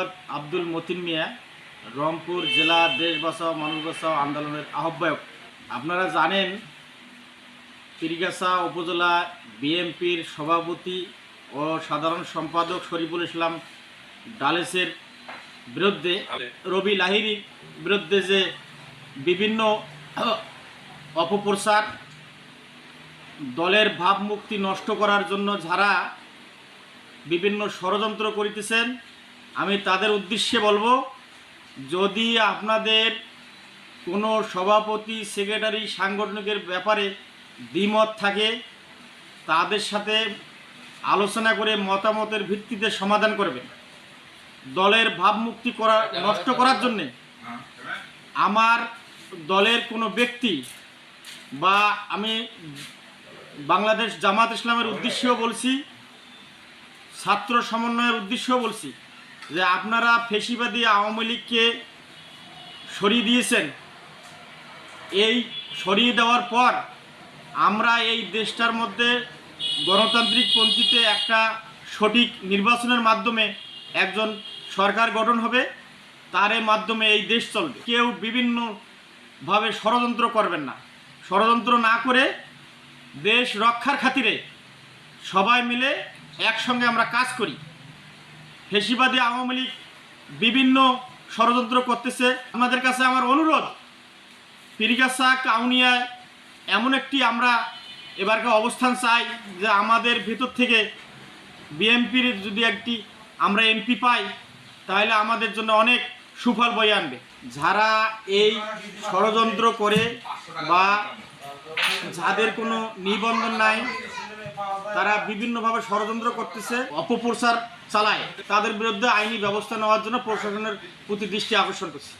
মোহাম্মদ আব্দুল মতিন মিয়া, রংপুর জেলা দেশ বাঁচাও মানুষ বাঁচাও আন্দোলনের আহ্বায়ক। আপনারা জানেন পীরগাছা উপজেলা বিএনপির সভাপতি ও সাধারণ সম্পাদক শরীফুল ইসলাম ডালেসের বিরুদ্ধে, রবি লাহিড়ীর বিরুদ্ধে যে বিভিন্ন অপপ্রচার, দলের ভাবমূর্তি নষ্ট করার জন্য যারা বিভিন্ন ষড়যন্ত্র করিতেছেন, আমি তাদের উদ্দেশ্যে বলবো, যদি আপনাদের কোনো সভাপতি, সেক্রেটারি, সাংগঠনিকের ব্যাপারে দ্বিমত থাকে, তাদের সাথে আলোচনা করে মতামতের ভিত্তিতে সমাধান করবেন। দলের ভাবমুক্তি নষ্ট করার জন্যে আমার দলের কোনো ব্যক্তি বা আমি বাংলাদেশ জামাত ইসলামের উদ্দেশ্যেও বলছি, ছাত্র সমন্বয়ের উদ্দেশ্যেও বলছি যে আপনারা ফেসিবাদী আওয়ামী লীগকে সরিয়ে দিয়েছেন। এই সরিয়ে দেওয়ার পর আমরা এই দেশটার মধ্যে গণতান্ত্রিক পন্থীতে একটা সঠিক নির্বাচনের মাধ্যমে একজন সরকার গঠন হবে, তার মাধ্যমে এই দেশ চলবে। কেউ বিভিন্নভাবে ষড়যন্ত্র করবেন না। ষড়যন্ত্র না করে দেশ রক্ষার খাতিরে সবাই মিলে একসঙ্গে আমরা কাজ করি। ফেসিবাদী আওয়ামী লীগ বিভিন্ন ষড়যন্ত্র করতেছে। আপনাদের কাছে আমার অনুরোধ, পীরগাছা কাউনিয়ায় এমন একটি আমরা এবারকার অবস্থান চাই যে আমাদের ভেতর থেকে বিএনপির যদি একটি আমরা এমপি পাই, তাহলে আমাদের জন্য অনেক সুফল বয়ে আনবে। যারা এই ষড়যন্ত্র করে বা যাদের কোনো নিবন্ধন নাই, তারা বিভিন্নভাবে ষড়যন্ত্র করতেছে, অপপ্রচার চালায়, তাদের বিরুদ্ধে আইনি ব্যবস্থা নেওয়ার জন্য প্রশাসনের প্রতি দৃষ্টি আকর্ষণ করছে।